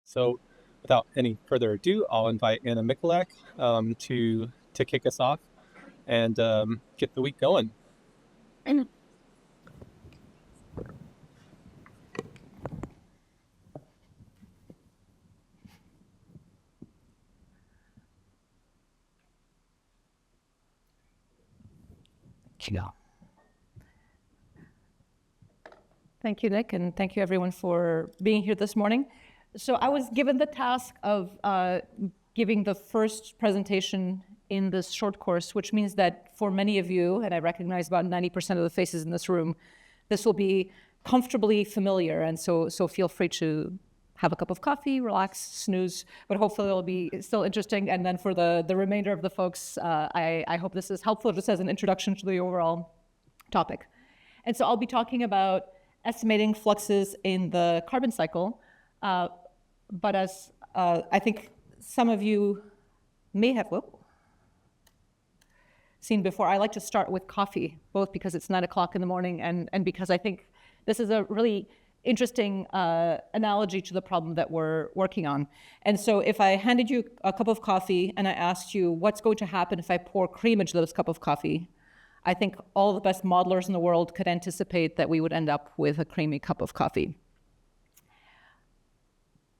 So without any further ado, I'll invite Anna Michalak to kick us off and get the week going. Thank you, Nick, and thank you everyone for being here this morning. So I was given the task of giving the first presentation in this short course, which means that for many of you, and I recognize about 90% of the faces in this room, this will be comfortably familiar, and so feel free to have a cup of coffee, relax, snooze, but hopefully it'll be still interesting. And then for the remainder of the folks, I hope this is helpful just as an introduction to the overall topic. And so I'll be talking about estimating fluxes in the carbon cycle, but as I think some of you may have seen before, I like to start with coffee, both because it's 9 o'clock in the morning and because I think this is a really interesting analogy to the problem that we're working on. And so if I handed you a cup of coffee and I asked you what's going to happen if I pour cream into this cup of coffee, I think all the best modelers in the world could anticipate that we would end up with a creamy cup of coffee.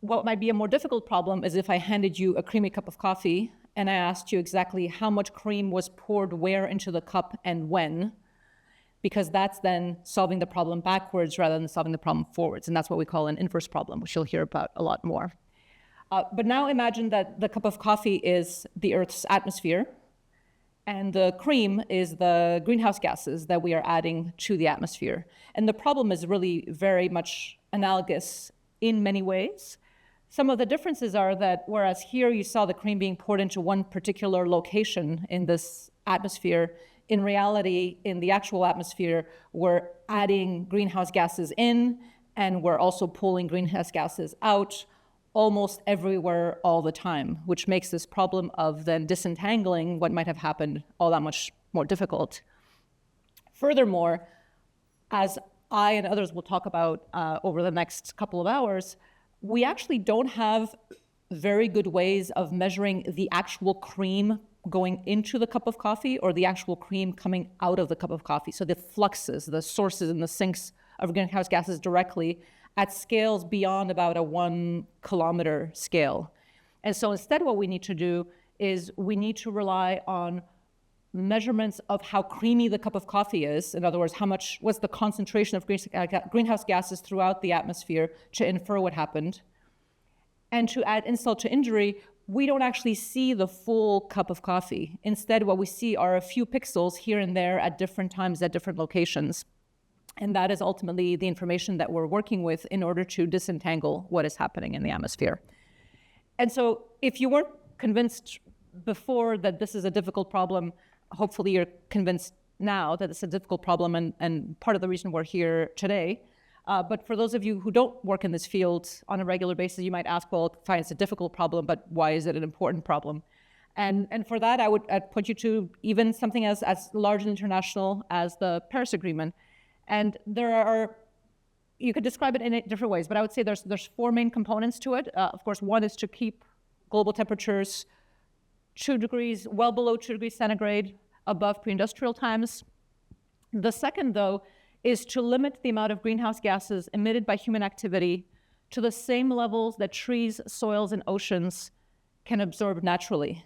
What might be a more difficult problem is if I handed you a creamy cup of coffee and I asked you exactly how much cream was poured where into the cup and when, because that's then solving the problem backwards rather than solving the problem forwards. And that's what we call an inverse problem, which you'll hear about a lot more. But now imagine that the cup of coffee is the Earth's atmosphere, and the cream is the greenhouse gases that we are adding to the atmosphere. And the problem is really very much analogous in many ways. Some of the differences are that whereas here you saw the cream being poured into one particular location in this atmosphere, in reality, in the actual atmosphere, we're adding greenhouse gases in, and we're also pulling greenhouse gases out almost everywhere all the time, which makes this problem of then disentangling what might have happened all that much more difficult. Furthermore, as I and others will talk about over the next couple of hours, we actually don't have very good ways of measuring the actual cream going into the cup of coffee or the actual cream coming out of the cup of coffee. So the fluxes, the sources and the sinks of greenhouse gases directly at scales beyond about a 1 kilometer scale. And so instead what we need to do is we need to rely on measurements of how creamy the cup of coffee is. In other words, what's the concentration of greenhouse gases throughout the atmosphere to infer what happened. And to add insult to injury, we don't actually see the full cup of coffee. Instead, what we see are a few pixels here and there at different times at different locations. And that is ultimately the information that we're working with in order to disentangle what is happening in the atmosphere. And so if you weren't convinced before that this is a difficult problem, hopefully you're convinced now that it's a difficult problem and part of the reason we're here today. But for those of you who don't work in this field on a regular basis, you might ask, well, fine, it's a difficult problem, but why is it an important problem? And for that, I'd point you to even something as large and international as the Paris Agreement. And you could describe it in different ways, but I would say there's 4 main components to it. Of course, one is to keep global temperatures 2 degrees, well below 2 degrees centigrade above pre-industrial times. The second, though, is to limit the amount of greenhouse gases emitted by human activity to the same levels that trees, soils, and oceans can absorb naturally.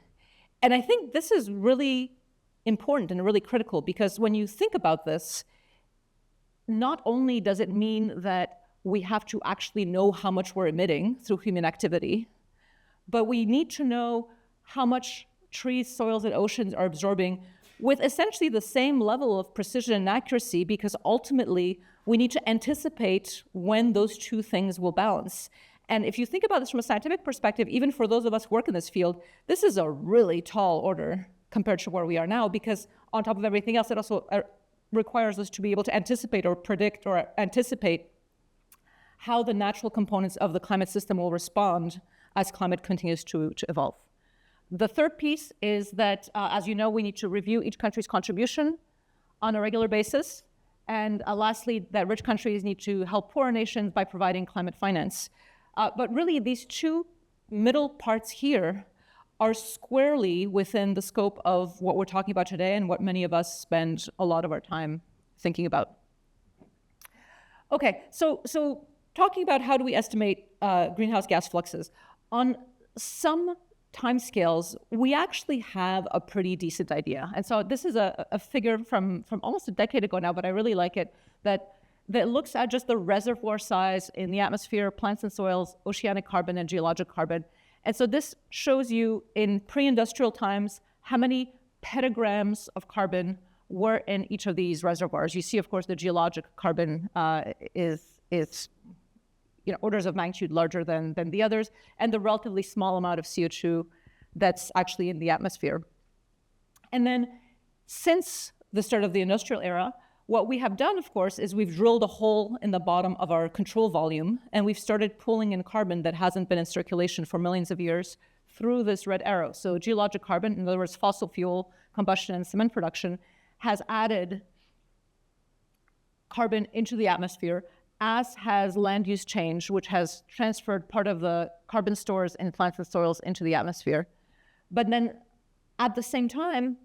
And I think this is really important and really critical because when you think about this, not only does it mean that we have to actually know how much we're emitting through human activity, but we need to know how much trees, soils, and oceans are absorbing with essentially the same level of precision and accuracy because ultimately we need to anticipate when those two things will balance. And if you think about this from a scientific perspective, even for those of us who work in this field, this is a really tall order compared to where we are now because on top of everything else, it also requires us to be able to anticipate or predict or anticipate how the natural components of the climate system will respond as climate continues to evolve. The third piece is that, as you know, we need to review each country's contribution on a regular basis. And lastly, that rich countries need to help poorer nations by providing climate finance. But really, these two middle parts here are squarely within the scope of what we're talking about today and what many of us spend a lot of our time thinking about. Okay, so talking about how do we estimate greenhouse gas fluxes. On some timescales, we actually have a pretty decent idea. And so this is a figure from almost a decade ago now, but I really like it, that looks at just the reservoir size in the atmosphere, plants and soils, oceanic carbon, and geologic carbon. And so this shows you in pre-industrial times how many petagrams of carbon were in each of these reservoirs. You see, of course, the geologic carbon is orders of magnitude larger than the others, and the relatively small amount of CO2 that's actually in the atmosphere. And then since the start of the industrial era, what we have done, of course, is we've drilled a hole in the bottom of our control volume, and we've started pulling in carbon that hasn't been in circulation for millions of years through this red arrow. So geologic carbon, in other words, fossil fuel combustion and cement production, has added carbon into the atmosphere, as has land use change, which has transferred part of the carbon stores in plants and soils into the atmosphere. But then at the same time,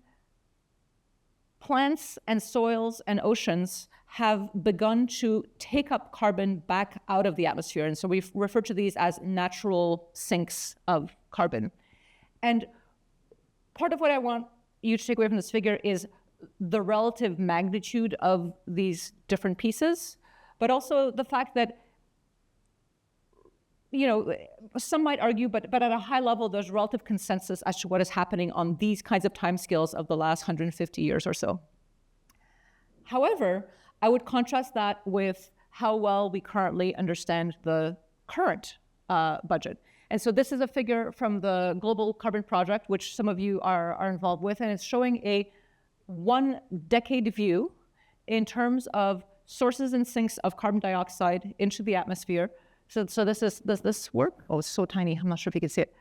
plants and soils and oceans have begun to take up carbon back out of the atmosphere. And so we've referred to these as natural sinks of carbon. And part of what I want you to take away from this figure is the relative magnitude of these different pieces, but also the fact that, some might argue, but at a high level, there's relative consensus as to what is happening on these kinds of timescales of the last 150 years or so. However, I would contrast that with how well we currently understand the current budget. And so this is a figure from the Global Carbon Project, which some of you are involved with, and it's showing a 1 decade view in terms of sources and sinks of carbon dioxide into the atmosphere. So does this work? Oh, it's so tiny. I'm not sure if you can see it.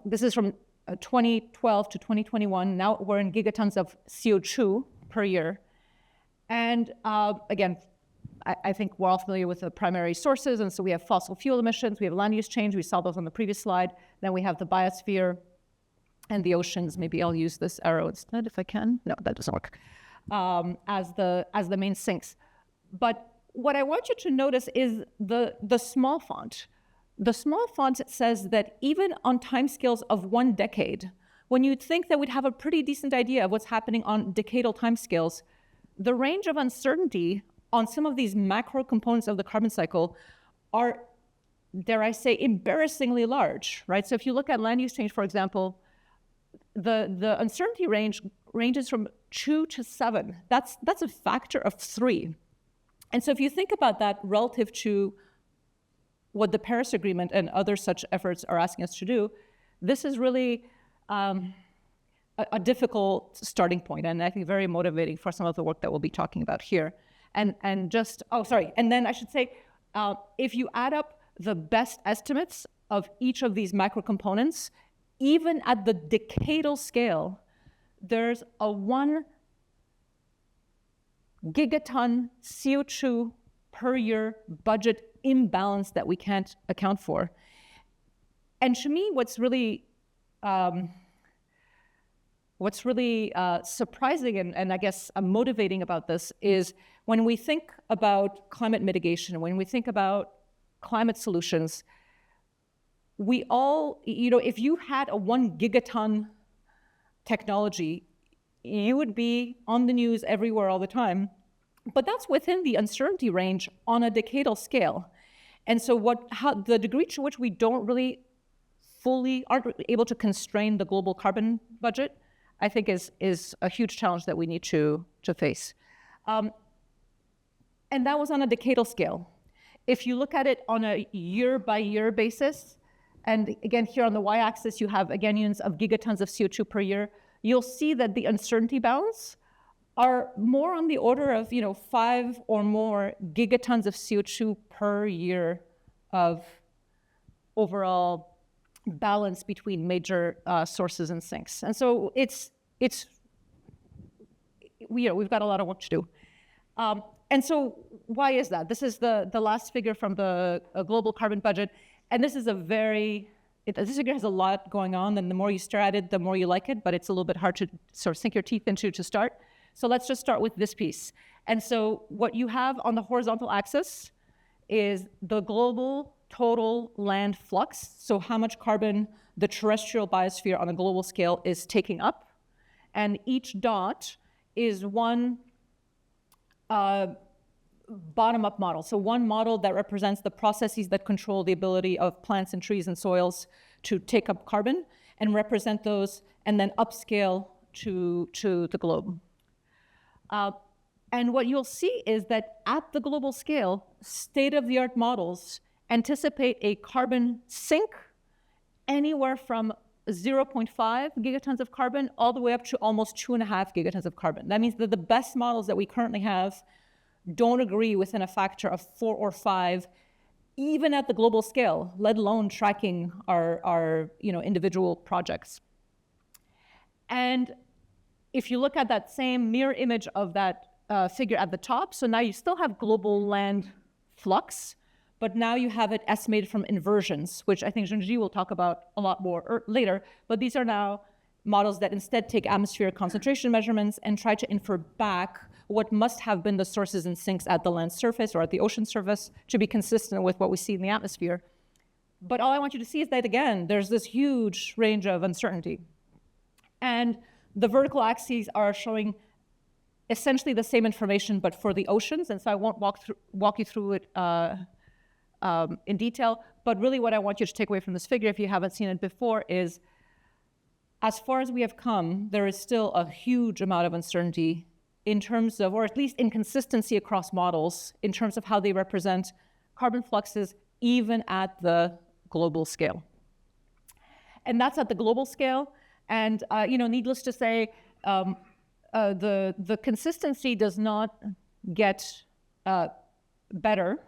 This is from 2012 to 2021. Now we're in gigatons of CO2 per year. And again, I think we're all familiar with the primary sources. And so we have fossil fuel emissions. We have land use change. We saw those on the previous slide. Then we have the biosphere and the oceans. Maybe I'll use this arrow instead if I can. No, that doesn't work. As the main sinks. But what I want you to notice is the small font. The small font says that even on timescales of 1 decade, when you'd think that we'd have a pretty decent idea of what's happening on decadal timescales, the range of uncertainty on some of these macro components of the carbon cycle are, dare I say, embarrassingly large, right? So if you look at land use change, for example, the uncertainty ranges from 2 to 7. That's a factor of 3. And so if you think about that relative to what the Paris Agreement and other such efforts are asking us to do, this is really a difficult starting point, and I think very motivating for some of the work that we'll be talking about here. And then I should say, if you add up the best estimates of each of these macro components, even at the decadal scale, there's a 1 gigaton CO2 per year budget imbalance that we can't account for. And to me, what's really surprising and I guess motivating about this is when we think about climate mitigation, when we think about climate solutions, we all, if you had a 1 gigaton technology, you would be on the news everywhere all the time. But that's within the uncertainty range on a decadal scale. And so the degree to which we don't really aren't able to constrain the global carbon budget, I think is a huge challenge that we need to face. And that was on a decadal scale. If you look at it on a year-by-year basis, and again, here on the y-axis, you have, again, units of gigatons of CO2 per year, you'll see that the uncertainty bounds are more on the order of 5 or more gigatons of CO2 per year of overall balance between major sources and sinks. And so we've got a lot of work to do. And so why is that? This is the last figure from the global carbon budget. And this is this figure has a lot going on, and the more you stare at it, the more you like it, but it's a little bit hard to sort of sink your teeth into to start. So let's just start with this piece. And so what you have on the horizontal axis is the global total land flux, so how much carbon the terrestrial biosphere on a global scale is taking up. And each dot is one bottom-up model. So one model that represents the processes that control the ability of plants and trees and soils to take up carbon and represent those, and then upscale to the globe. And what you'll see is that at the global scale, state-of-the-art models anticipate a carbon sink anywhere from 0.5 gigatons of carbon all the way up to almost 2.5 gigatons of carbon. That means that the best models that we currently have don't agree within a factor of 4 or 5, even at the global scale, let alone tracking our individual projects. And if you look at that same mirror image of that figure at the top, so now you still have global land flux, but now you have it estimated from inversions, which I think Junji will talk about a lot more later. But these are now models that instead take atmospheric concentration measurements and try to infer back what must have been the sources and sinks at the land surface or at the ocean surface to be consistent with what we see in the atmosphere. But all I want you to see is that, again, there's this huge range of uncertainty. And the vertical axes are showing essentially the same information, but for the oceans. And so I won't walk you through it in detail. But really what I want you to take away from this figure, if you haven't seen it before, is as far as we have come, there is still a huge amount of uncertainty in terms of, or at least inconsistency across models, in terms of how they represent carbon fluxes, even at the global scale. And that's at the global scale. And needless to say, the consistency does not get better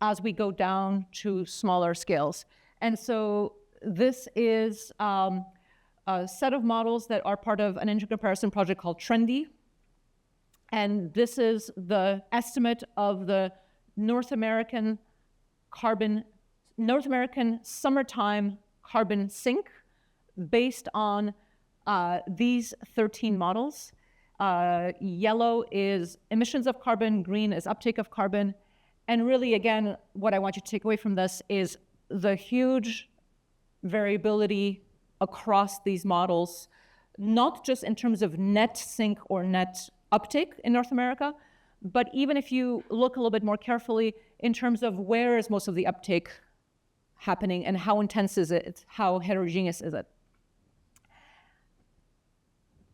as we go down to smaller scales. And so this is a set of models that are part of an engine comparison project called Trendy. And this is the estimate of the North American summertime carbon sink based on these 13 models. Yellow is emissions of carbon, green is uptake of carbon. And really, again, what I want you to take away from this is the huge variability across these models, not just in terms of net sink or net uptake in North America, but even if you look a little bit more carefully in terms of where is most of the uptake happening and how intense is it, how heterogeneous is it.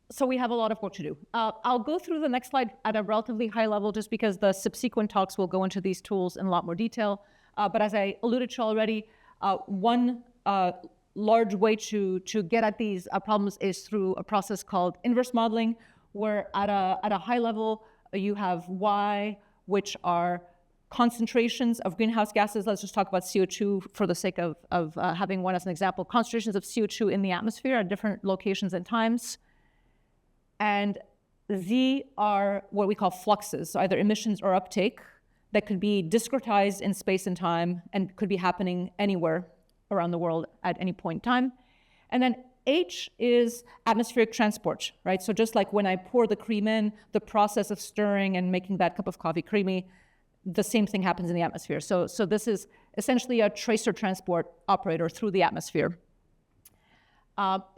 So we have a lot of work to do. I'll go through the next slide at a relatively high level just because the subsequent talks will go into these tools in a lot more detail. But as I alluded to already, one large way to get at these problems is through a process called inverse modeling, where at a high level, you have Y, which are concentrations of greenhouse gases. Let's just talk about CO2 for the sake of having one as an example. Concentrations of CO2 in the atmosphere at different locations and times. And Z are what we call fluxes, so either emissions or uptake that could be discretized in space and time and could be happening anywhere around the world at any point in time. And then H is atmospheric transport, right? So just like when I pour the cream in, the process of stirring and making that cup of coffee creamy, the same thing happens in the atmosphere. So this is essentially a tracer transport operator through the atmosphere.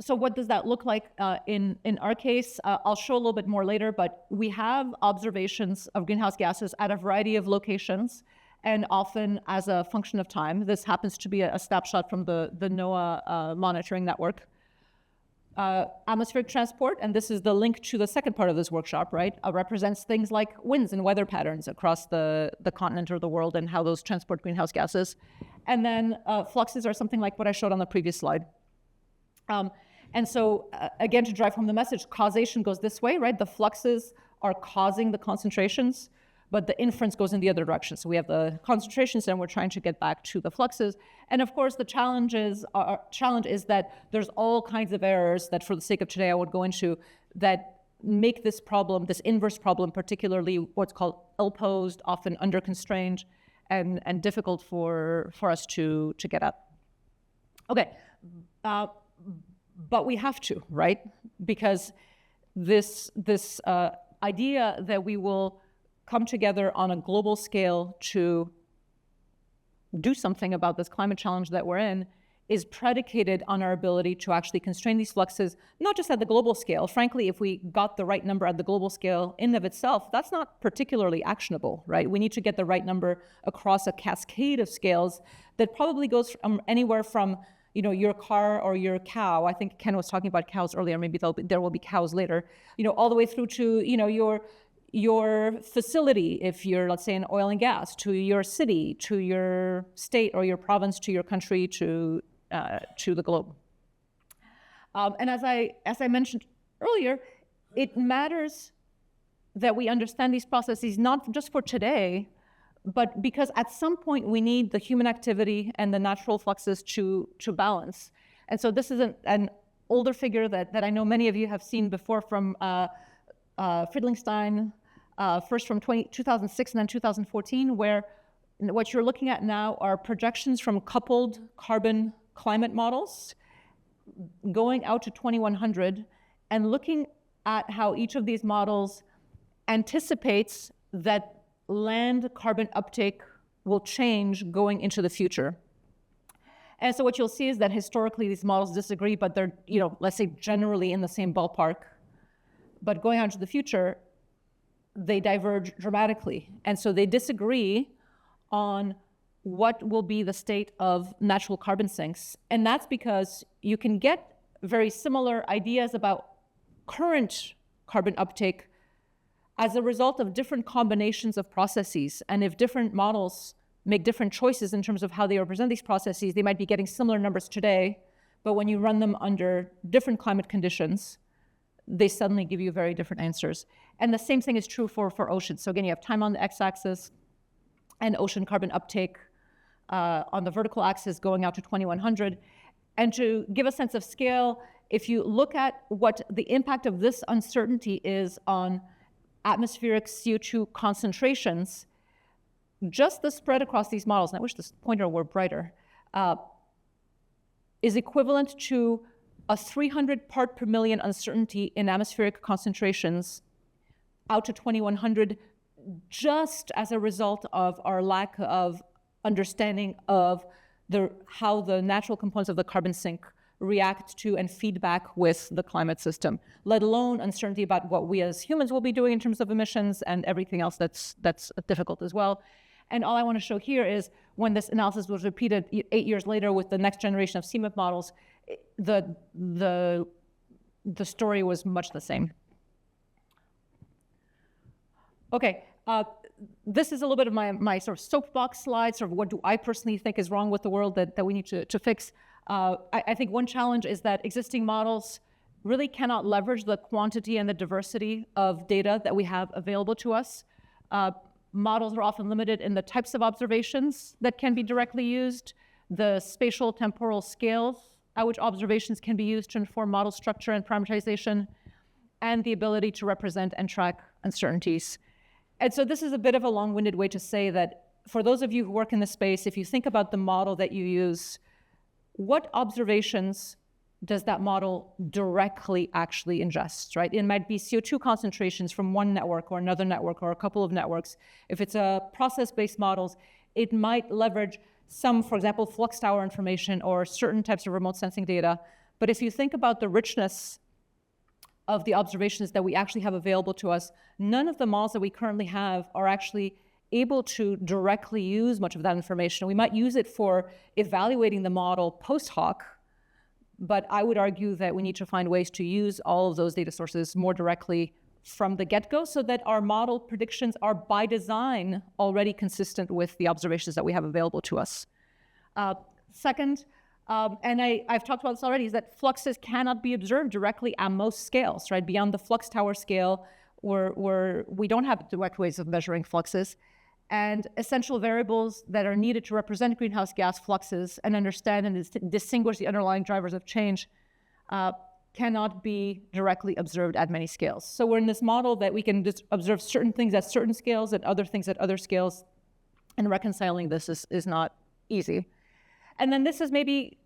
So what does that look like in our case? I'll show a little bit more later, but we have observations of greenhouse gases at a variety of locations and often as a function of time. This happens to be a snapshot from the NOAA monitoring network. Atmospheric transport, and this is the link to the second part of this workshop, right? Represents things like winds and weather patterns across the continent or the world and how those transport greenhouse gases. And then fluxes are something like what I showed on the previous slide. And so, again, to drive home the message, causation goes this way, right? The fluxes are causing the concentrations, but the inference goes in the other direction. So we have the concentrations, and we're trying to get back to the fluxes. And of course, the challenge is that there's all kinds of errors that, for the sake of today, I won't go into, that make this problem, this inverse problem, particularly what's called ill-posed, often under-constrained. and difficult for us to get at. Okay, but we have to, right? Because this idea that we will come together on a global scale to do something about this climate challenge that we're in is predicated on our ability to actually constrain these fluxes, not just at the global scale. Frankly, if we got the right number at the global scale in of itself, that's not particularly actionable, right? We need to get the right number across a cascade of scales that probably goes from anywhere from, you know, your car or your cow. I think Ken was talking about cows earlier. Maybe there will be cows later. You know, all the way through to, you know, your facility, if you're, let's say, in oil and gas, to your city, to your state or your province, to your country, to the globe. And as I mentioned earlier, it matters that we understand these processes not just for today, but because at some point we need the human activity and the natural fluxes to balance. And so this is an older figure that I know many of you have seen before from Friedlingstein, first from 2006 and then 2014, where what you're looking at now are projections from coupled carbon climate models going out to 2100 and looking at how each of these models anticipates that land carbon uptake will change going into the future. And so what you'll see is that historically these models disagree, but they're, you know, let's say generally in the same ballpark. But going on to the future, they diverge dramatically. And so they disagree on what will be the state of natural carbon sinks. And that's because you can get very similar ideas about current carbon uptake as a result of different combinations of processes. And if different models make different choices in terms of how they represent these processes, they might be getting similar numbers today, but when you run them under different climate conditions, they suddenly give you very different answers. And the same thing is true for oceans. So again, you have time on the x-axis and ocean carbon uptake on the vertical axis going out to 2100. And to give a sense of scale, if you look at what the impact of this uncertainty is on atmospheric CO2 concentrations, just the spread across these models, and I wish this pointer were brighter, is equivalent to a 300 part per million uncertainty in atmospheric concentrations out to 2100, just as a result of our lack of understanding of how the natural components of the carbon sink react to and feedback with the climate system, let alone uncertainty about what we as humans will be doing in terms of emissions and everything else that's difficult as well. And all I want to show here is when this analysis was repeated 8 years later with the next generation of CMIP models, the story was much the same. Okay, this is a little bit of my sort of soapbox slide, sort of what do I personally think is wrong with the world that we need to fix. I think one challenge is that existing models really cannot leverage the quantity and the diversity of data that we have available to us. Models are often limited in the types of observations that can be directly used, the spatial temporal scales at which observations can be used to inform model structure and parameterization, and the ability to represent and track uncertainties. And so this is a bit of a long-winded way to say that for those of you who work in this space, if you think about the model that you use, what observations does that model directly actually ingest, right? It might be CO2 concentrations from one network or another network or a couple of networks. If it's a process-based models, it might leverage some, for example, flux tower information or certain types of remote sensing data. But if you think about the richness of the observations that we actually have available to us, none of the models that we currently have are actually able to directly use much of that information. We might use it for evaluating the model post hoc, but I would argue that we need to find ways to use all of those data sources more directly from the get-go so that our model predictions are by design already consistent with the observations that we have available to us. Second, and I've talked about this already, is that fluxes cannot be observed directly at most scales, right? Beyond the flux tower scale, where we don't have direct ways of measuring fluxes. And essential variables that are needed to represent greenhouse gas fluxes and understand and distinguish the underlying drivers of change cannot be directly observed at many scales. So we're in this model that we can just observe certain things at certain scales and other things at other scales. And reconciling this is not easy. And then this is maybe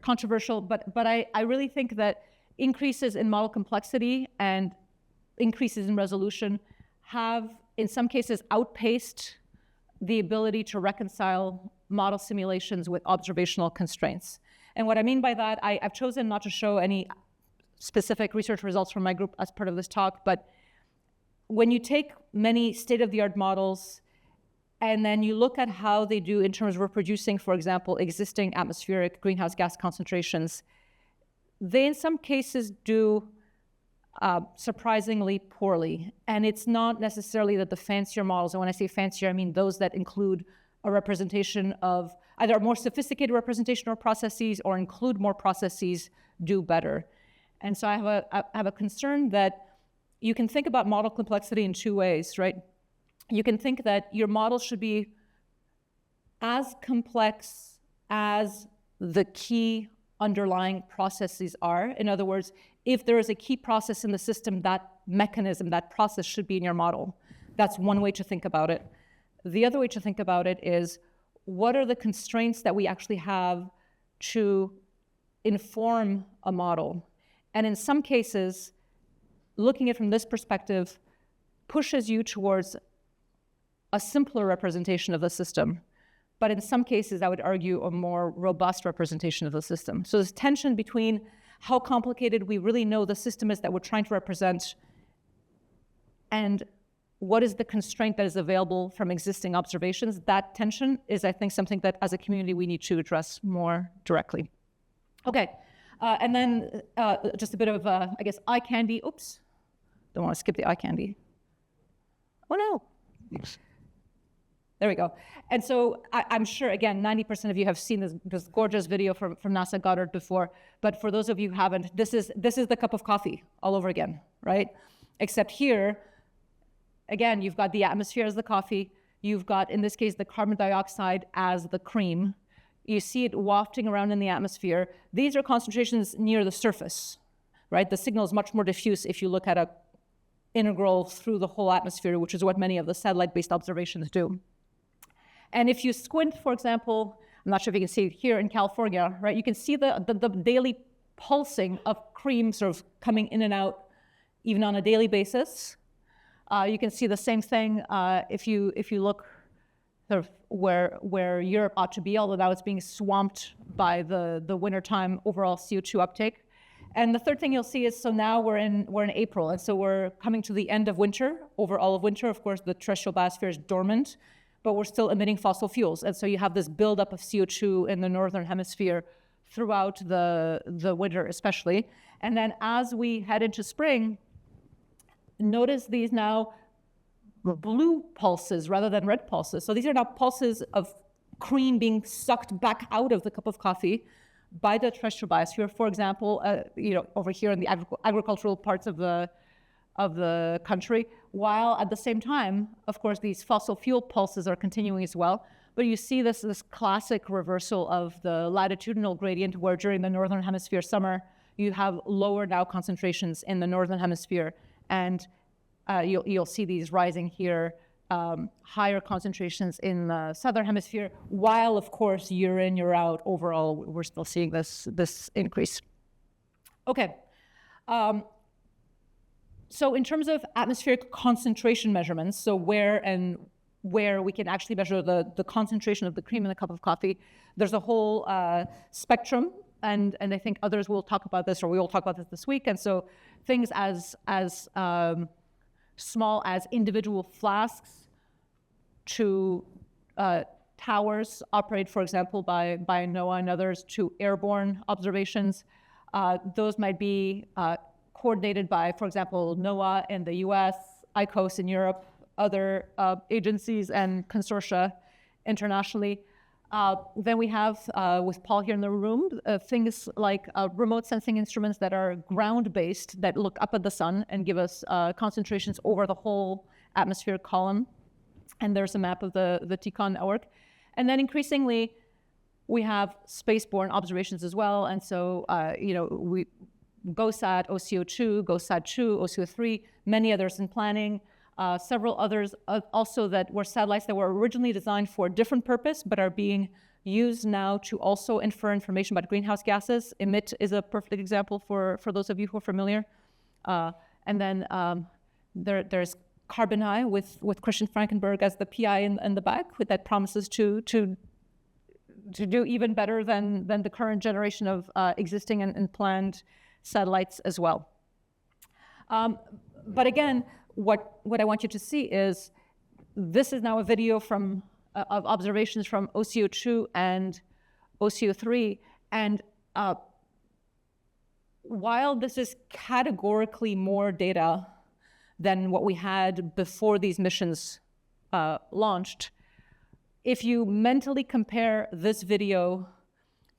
controversial, but I really think that increases in model complexity and increases in resolution have, in some cases, outpaced the ability to reconcile model simulations with observational constraints. And what I mean by that, I've chosen not to show any specific research results from my group as part of this talk, but when you take many state-of-the-art models and then you look at how they do in terms of reproducing, for example, existing atmospheric greenhouse gas concentrations, they in some cases do surprisingly poorly. And it's not necessarily that the fancier models, and when I say fancier, I mean those that include a representation of either a more sophisticated representation of processes or include more processes, do better. And so I have a concern that you can think about model complexity in two ways, right? You can think that your model should be as complex as the key underlying processes are. In other words, if there is a key process in the system, that mechanism, that process should be in your model. That's one way to think about it. The other way to think about it is, what are the constraints that we actually have to inform a model? And in some cases, looking at it from this perspective pushes you towards a simpler representation of the system. But in some cases, I would argue a more robust representation of the system. So this tension between how complicated we really know the system is that we're trying to represent and what is the constraint that is available from existing observations, that tension is, I think, something that as a community we need to address more directly. Okay, and then just a bit of, I guess, eye candy. Oops, don't want to skip the eye candy. Oh no. There we go. And so I'm sure, again, 90% of you have seen this gorgeous video from NASA Goddard before, but for those of you who haven't, this is the cup of coffee all over again, right? Except here, again, you've got the atmosphere as the coffee, you've got, in this case, the carbon dioxide as the cream. You see it wafting around in the atmosphere. These are concentrations near the surface, right? The signal is much more diffuse if you look at a integral through the whole atmosphere, which is what many of the satellite-based observations do. And if you squint, for example, I'm not sure if you can see it here in California, right? You can see the daily pulsing of cream sort of coming in and out, even on a daily basis. You can see the same thing if you look sort of where Europe ought to be, although now it's being swamped by the wintertime overall CO2 uptake. And the third thing you'll see is, so now we're in April, and so we're coming to the end of winter. Over all of winter, of course, the terrestrial biosphere is dormant, but we're still emitting fossil fuels. And so you have this buildup of CO2 in the northern hemisphere throughout the winter especially. And then as we head into spring, notice these now blue pulses rather than red pulses. So these are now pulses of cream being sucked back out of the cup of coffee by the terrestrial biosphere. For example, over here in the agricultural parts of the country, while at the same time, of course, these fossil fuel pulses are continuing as well. But you see this classic reversal of the latitudinal gradient, where during the northern hemisphere summer, you have lower now concentrations in the northern hemisphere, and you'll see these rising here, higher concentrations in the southern hemisphere, while, of course, year in, year out, overall, we're still seeing this increase. Okay. So in terms of atmospheric concentration measurements, so where we can actually measure the concentration of the cream in a cup of coffee, there's a whole spectrum, and I think others will talk about this, or we will talk about this week. And so things as small as individual flasks to towers operated, for example, by NOAA and others, to airborne observations. Those might be coordinated by, for example, NOAA in the US, ICOS in Europe, other agencies and consortia internationally. Then we have, with Paul here in the room, things like remote sensing instruments that are ground-based, that look up at the sun and give us concentrations over the whole atmospheric column. And there's a map of the TCON network. And then increasingly, we have spaceborne observations as well. And so, GOSAT, OCO2, GOSAT2, OCO3, many others in planning. several others also that were satellites that were originally designed for a different purpose, but are being used now to also infer information about greenhouse gases. EMIT is a perfect example for those of you who are familiar. And then there's Carbon-I with Christian Frankenberg as the PI in the back, that promises to do even better than the current generation of existing and planned satellites as well. But again, what I want you to see is this is now a video of observations from OCO2 and OCO3, and while this is categorically more data than what we had before these missions launched, if you mentally compare this video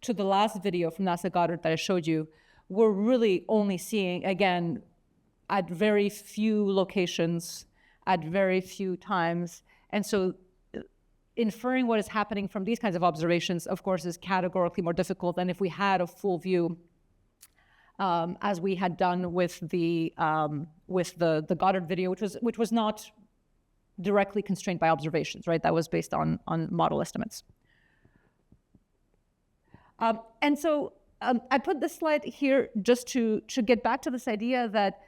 to the last video from NASA Goddard that I showed you, we're really only seeing, again, at very few locations, at very few times. And so inferring what is happening from these kinds of observations, of course, is categorically more difficult than if we had a full view, as we had done with the Goddard video, which was not directly constrained by observations, right? That was based on model estimates. And so I put this slide here just to get back to this idea that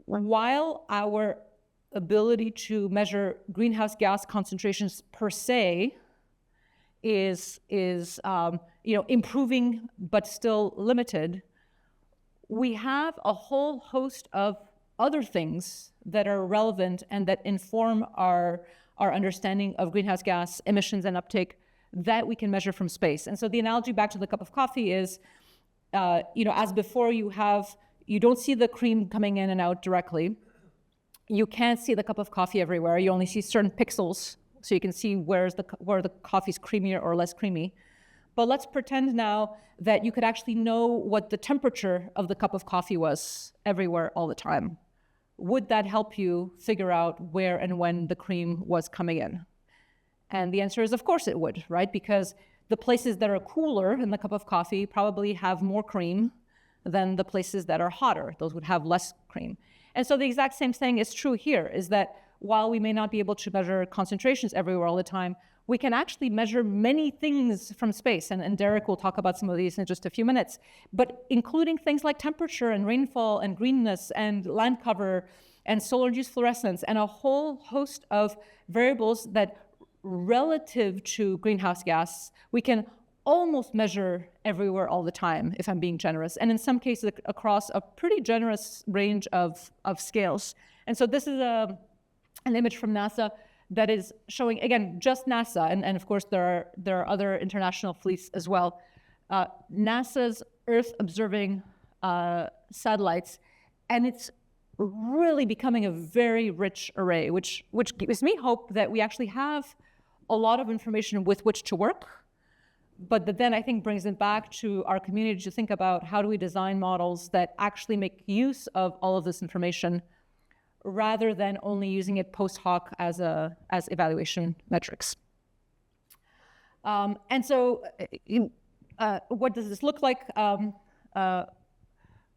while our ability to measure greenhouse gas concentrations per se is improving but still limited, we have a whole host of other things that are relevant and that inform our understanding of greenhouse gas emissions and uptake that we can measure from space. And so the analogy back to the cup of coffee is, as before, you don't see the cream coming in and out directly. You can't see the cup of coffee everywhere. You only see certain pixels, so you can see where the coffee's creamier or less creamy. But let's pretend now that you could actually know what the temperature of the cup of coffee was everywhere all the time. Would that help you figure out where and when the cream was coming in? And the answer is, of course it would, right? Because the places that are cooler in the cup of coffee probably have more cream than the places that are hotter. Those would have less cream. And so the exact same thing is true here, is that while we may not be able to measure concentrations everywhere all the time, we can actually measure many things from space. And Derek will talk about some of these in just a few minutes, but including things like temperature and rainfall and greenness and land cover and solar-induced fluorescence and a whole host of variables that relative to greenhouse gas, we can almost measure everywhere all the time, if I'm being generous, and in some cases across a pretty generous range of scales. And so this is an image from NASA that is showing, again, just NASA, and of course there are other international fleets as well, NASA's Earth-observing satellites, and it's really becoming a very rich array, which gives me hope that we actually have a lot of information with which to work. But that then I think brings it back to our community to think about how do we design models that actually make use of all of this information rather than only using it post hoc as evaluation metrics. And so what does this look like?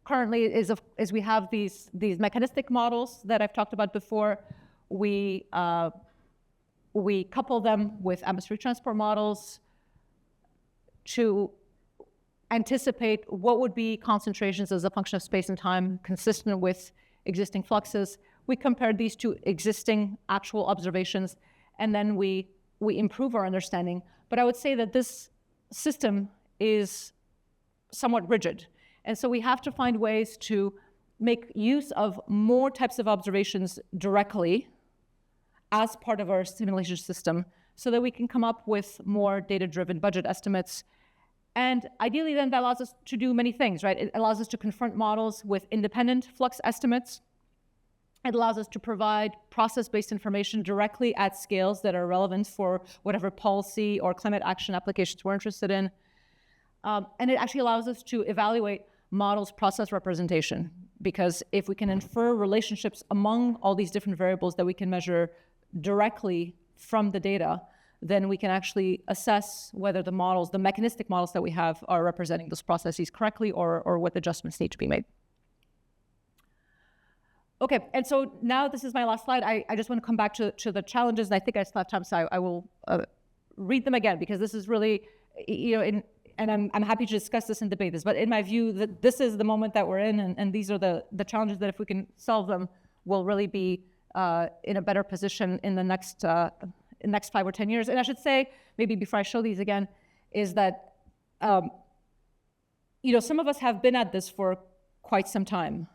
Currently is we have these mechanistic models that I've talked about before. We couple them with atmospheric transport models to anticipate what would be concentrations as a function of space and time consistent with existing fluxes. We compared these to existing actual observations, and then we improve our understanding. But I would say that this system is somewhat rigid. And so we have to find ways to make use of more types of observations directly as part of our simulation system so that we can come up with more data-driven budget estimates. And ideally, then that allows us to do many things, right? It allows us to confront models with independent flux estimates. It allows us to provide process-based information directly at scales that are relevant for whatever policy or climate action applications we're interested in. And it actually allows us to evaluate models' process representation, because if we can infer relationships among all these different variables that we can measure directly from the data, then we can actually assess whether the models, the mechanistic models that we have, are representing those processes correctly or what adjustments need to be made. Okay, and so now this is my last slide. I just want to come back to the challenges, and I think I still have time, so I will read them again, because this is really, and I'm happy to discuss this and debate this, but in my view, that this is the moment that we're in, and these are the challenges that if we can solve them, we'll really be in a better position in the next 5 or 10 years. And I should say, maybe before I show these again, is that some of us have been at this for quite some time.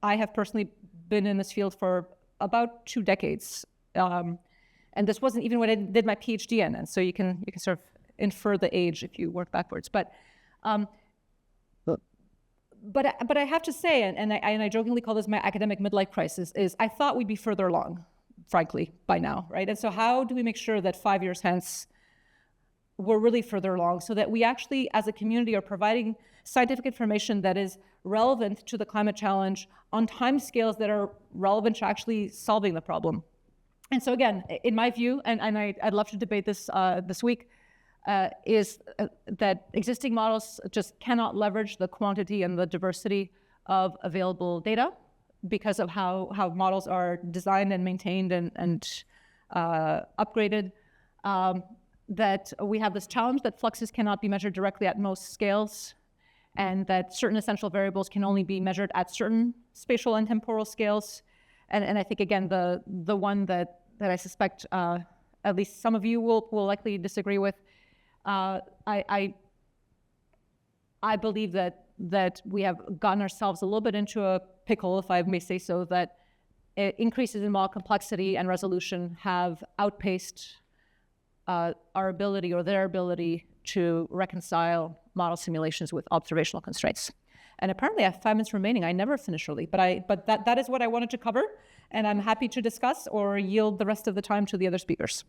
I have personally been in this field for about 2 decades, and this wasn't even what I did my PhD in. And so you can sort of infer the age if you work backwards. But I have to say, and I jokingly call this my academic midlife crisis, is I thought we'd be further along, frankly, by now, right? And so how do we make sure that 5 years hence we're really further along, so that we actually, as a community, are providing scientific information that is relevant to the climate challenge on timescales that are relevant to actually solving the problem? And so again, in my view, and I'd love to debate this this week, is that existing models just cannot leverage the quantity and the diversity of available data because of how models are designed and maintained and upgraded. That we have this challenge that fluxes cannot be measured directly at most scales, and that certain essential variables can only be measured at certain spatial and temporal scales. And I think, again, the one that I suspect at least some of you will likely disagree with, I believe that we have gotten ourselves a little bit into a pickle, if I may say so, that increases in model complexity and resolution have outpaced our ability, or their ability, to reconcile model simulations with observational constraints. And apparently I have 5 minutes remaining. I never finish early, but that is what I wanted to cover, and I'm happy to discuss or yield the rest of the time to the other speakers.